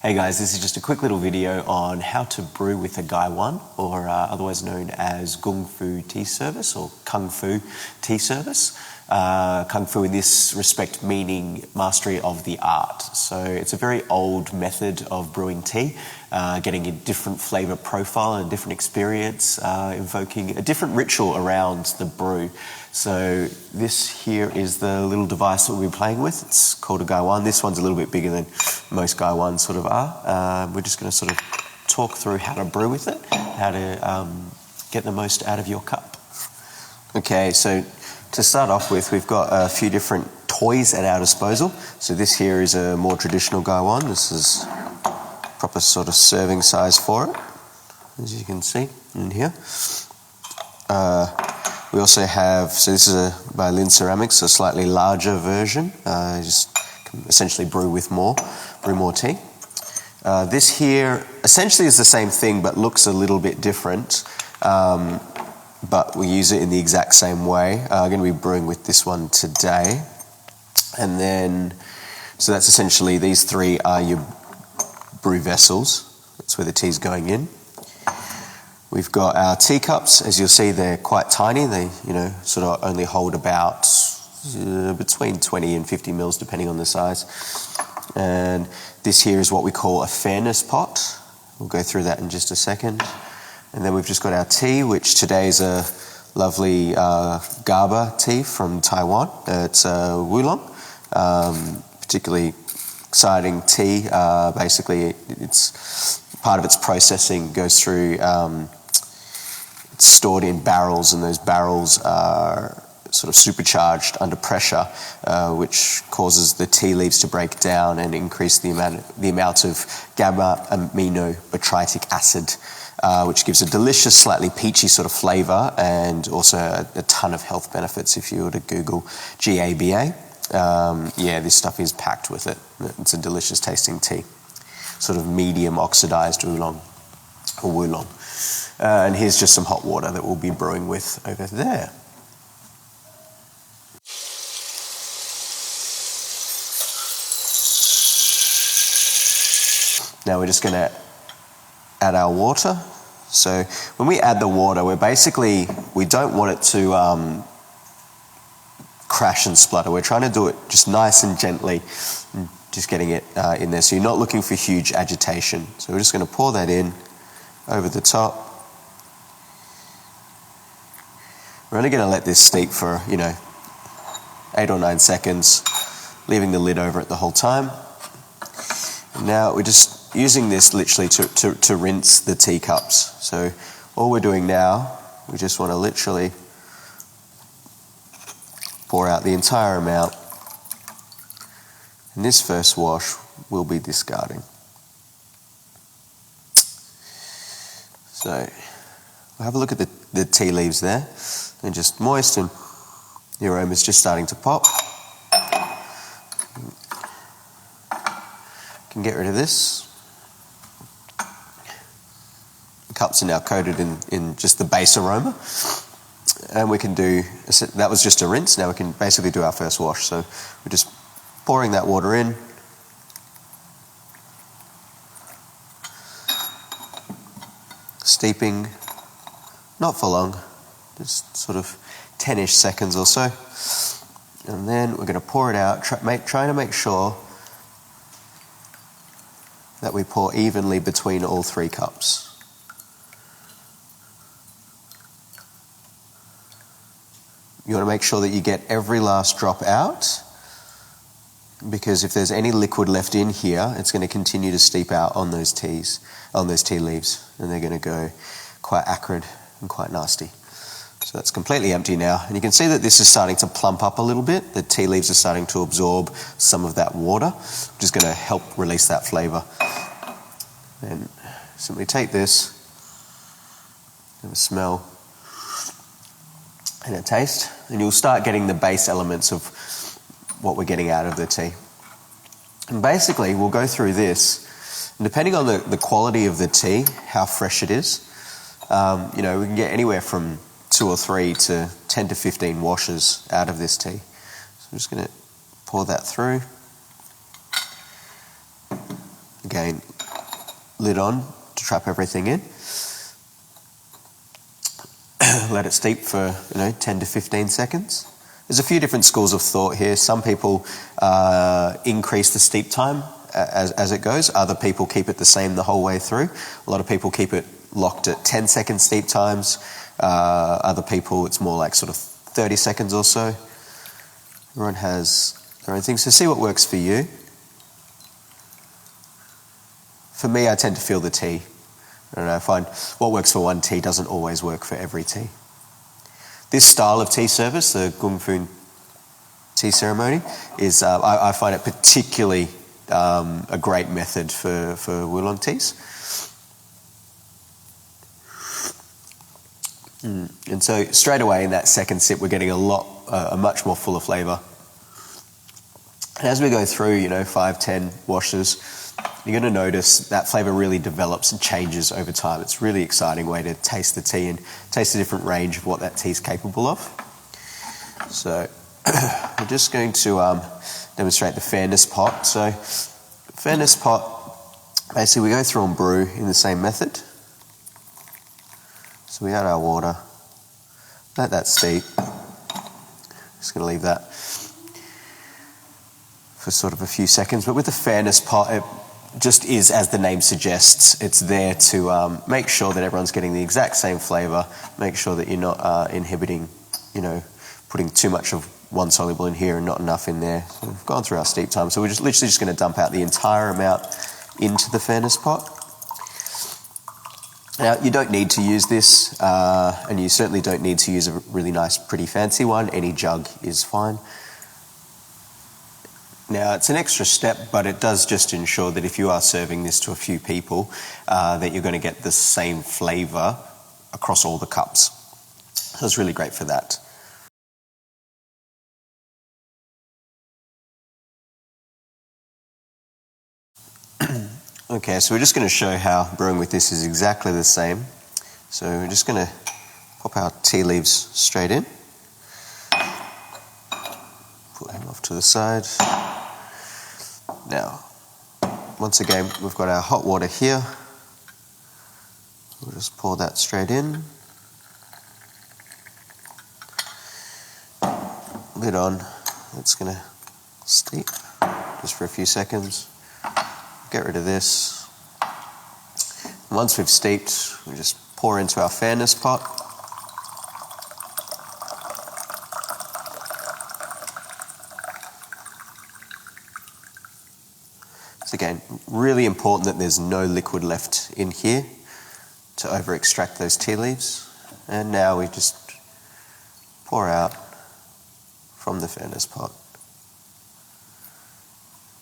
Hey guys, this is just a quick little video on how to brew with a Gaiwan, or otherwise known as Gung Fu tea service or Kung Fu tea service. Kung Fu in this respect meaning mastery of the art. So it's a very old method of brewing tea, getting a different flavour profile and a different experience, invoking a different ritual around the brew. So this here is the little device that we'll be playing with. It's called a Gaiwan. This one's a little bit bigger than most Gaiwans sort of are. We're just going to sort of talk through how to brew with it, how to get the most out of your cup. Okay, so to start off with, we've got a few different toys at our disposal. So this here is a more traditional Gaiwan. This is proper sort of serving size for it, as you can see in here. We also have, so this is by Lin Ceramics, a slightly larger version. Just can essentially brew more tea. This here essentially is the same thing but looks a little bit different. But we use it in the exact same way. I'm going to be brewing with this one today. And then, so that's essentially, these three are your brew vessels. That's where the tea's going in. We've got our teacups. As you'll see, they're quite tiny. They, sort of only hold about between 20 and 50 mils, depending on the size. And this here is what we call a fairness pot. We'll go through that in just a second. And then we've just got our tea, which today is a lovely GABA tea from Taiwan. It's Oolong, particularly exciting tea. Basically, it's part of its processing goes through. It's stored in barrels, and those barrels are sort of supercharged under pressure, which causes the tea leaves to break down and increase the amount of gamma-aminobutyric acid, which gives a delicious, slightly peachy sort of flavour, and also a ton of health benefits. If you were to Google GABA, this stuff is packed with it. It's a delicious tasting tea, sort of medium oxidised oolong or oolong. And here's just some hot water that we'll be brewing with over there. Now we're just going to add our water. So when we add the water, we don't want it to crash and splutter. We're trying to do it just nice and gently, just getting it in there. So you're not looking for huge agitation. So we're just going to pour that in over the top. We're only going to let this steep for, 8 or 9 seconds, leaving the lid over it the whole time. And now we're just using this literally to rinse the teacups. So all we're doing now, we just want to literally pour out the entire amount. And this first wash we'll be discarding. So we'll have a look at the tea leaves there. They're just moist and the aroma's just starting to pop. Can get rid of this. The cups are now coated in just the base aroma. And we can do, that was just a rinse, now we can basically do our first wash. So we're just pouring that water in. Steeping, not for long, just sort of 10-ish seconds or so. And then we're going to pour it out, trying to make sure that we pour evenly between all 3 cups. You want to make sure that you get every last drop out, because if there's any liquid left in here, it's going to continue to steep out on those tea leaves, and they're going to go quite acrid and quite nasty. So that's completely empty now, and you can see that this is starting to plump up a little bit. The tea leaves are starting to absorb some of that water, which is going to help release that flavour. And simply take this, have a smell and a taste, and you'll start getting the base elements of what we're getting out of the tea. And basically, we'll go through this, and depending on the quality of the tea, how fresh it is, we can get anywhere from 2 or 3 to 10 to 15 washes out of this tea. So I'm just going to pour that through. Again, lid on to trap everything in. Let it steep for 10 to 15 seconds. There's a few different schools of thought here. Some people increase the steep time as it goes. Other people keep it the same the whole way through. A lot of people keep it locked at 10-second steep times. Other people, it's more like sort of 30 seconds or so. Everyone has their own thing. So see what works for you. For me, I tend to feel the tea. I don't know, I find what works for one tea doesn't always work for every tea. This style of tea service, the Gung Fu tea ceremony, is I find it particularly a great method for oolong teas. And so straight away in that second sip, we're getting a much more fuller flavour. And as we go through, 5, 10 washes, you're going to notice that flavour really develops and changes over time. It's a really exciting way to taste the tea and taste a different range of what that tea is capable of. So we're just going to demonstrate the fairness pot. So fairness pot, basically we go through and brew in the same method. So we add our water, let that steep. Just going to leave that for sort of a few seconds. But with the fairness pot, it just is, as the name suggests, it's there to make sure that everyone's getting the exact same flavour, make sure that you're not inhibiting, putting too much of one soluble in here and not enough in there. So we've gone through our steep time, so we're just literally just going to dump out the entire amount into the fairness pot. Now, you don't need to use this, and you certainly don't need to use a really nice, pretty fancy one. Any jug is fine. Now, it's an extra step, but it does just ensure that if you are serving this to a few people, that you're going to get the same flavour across all the cups. So it's really great for that. Okay, so we're just going to show how brewing with this is exactly the same. So we're just going to pop our tea leaves straight in. Put him off to the side. Now, once again, we've got our hot water here. We'll just pour that straight in. Lid on. It's going to steep just for a few seconds. Get rid of this. And once we've steeped, we just pour into our fairness pot. So again, really important that there's no liquid left in here to over-extract those tea leaves. And now we just pour out from the fairness pot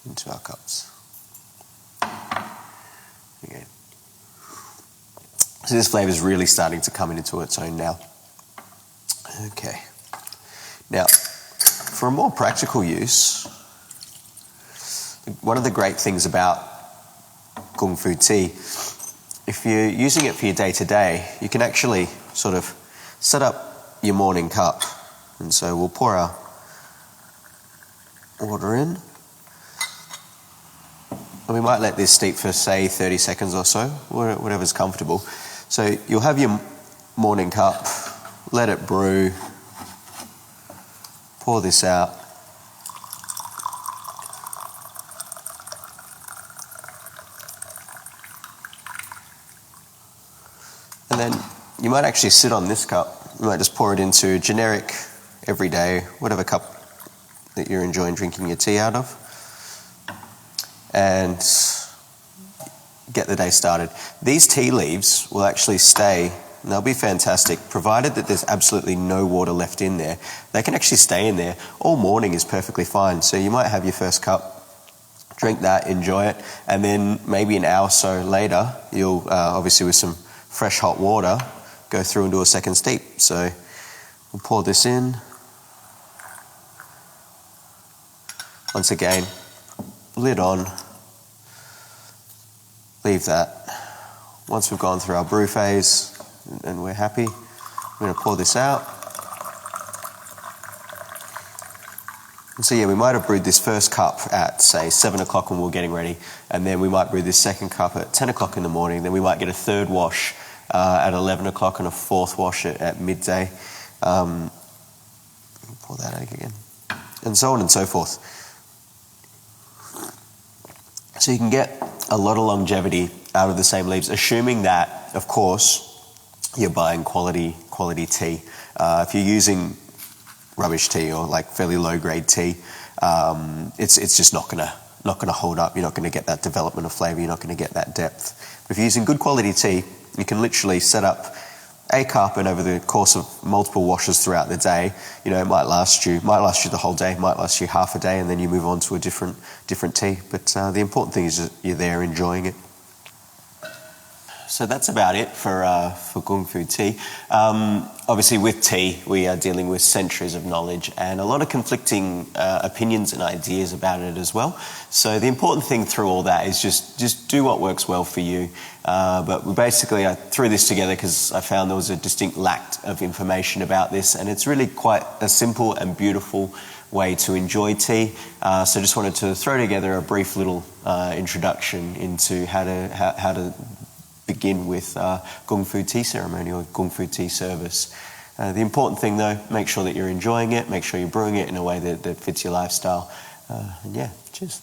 into our cups. Okay. So this flavour is really starting to come into its own now. Okay. Now, for a more practical use, one of the great things about Gung Fu tea, if you're using it for your day-to-day, you can actually sort of set up your morning cup. And so we'll pour our water in. And we might let this steep for, say, 30 seconds or so, whatever's comfortable. So you'll have your morning cup, let it brew, pour this out. And then you might actually sit on this cup. You might just pour it into generic, everyday, whatever cup that you're enjoying drinking your tea out of, and get the day started. These tea leaves will actually stay, and they'll be fantastic, provided that there's absolutely no water left in there. They can actually stay in there. All morning is perfectly fine. So you might have your first cup, drink that, enjoy it, and then maybe an hour or so later, you'll, obviously with some fresh hot water, go through and do a second steep. So we'll pour this in. Once again, lid on. Leave that. Once we've gone through our brew phase and we're happy, we're going to pour this out. So yeah, we might have brewed this first cup at, say, 7 o'clock when we were getting ready, and then we might brew this second cup at 10 o'clock in the morning, then we might get a third wash at 11 o'clock and a fourth wash at midday. Pour that out again. And so on and so forth. So you can get a lot of longevity out of the same leaves, assuming that, of course, you're buying quality tea. If you're using rubbish tea or like fairly low grade tea, it's just not gonna hold up. You're not going to get that development of flavour. You're not going to get that depth. But if you're using good quality tea, you can literally set up a carpet over the course of multiple washes throughout the day. You know, it might last you the whole day, might last you half a day, and then you move on to a different tea. But the important thing is that you're there enjoying it. So that's about it for Gung Fu Tea. Obviously, with tea, we are dealing with centuries of knowledge and a lot of conflicting opinions and ideas about it as well. So the important thing through all that is just do what works well for you. But I threw this together because I found there was a distinct lack of information about this, and it's really quite a simple and beautiful way to enjoy tea. So just wanted to throw together a brief little introduction into how to begin with Gung Fu tea ceremony or Gung Fu tea service. The important thing though, make sure that you're enjoying it, make sure you're brewing it in a way that fits your lifestyle. And yeah, cheers.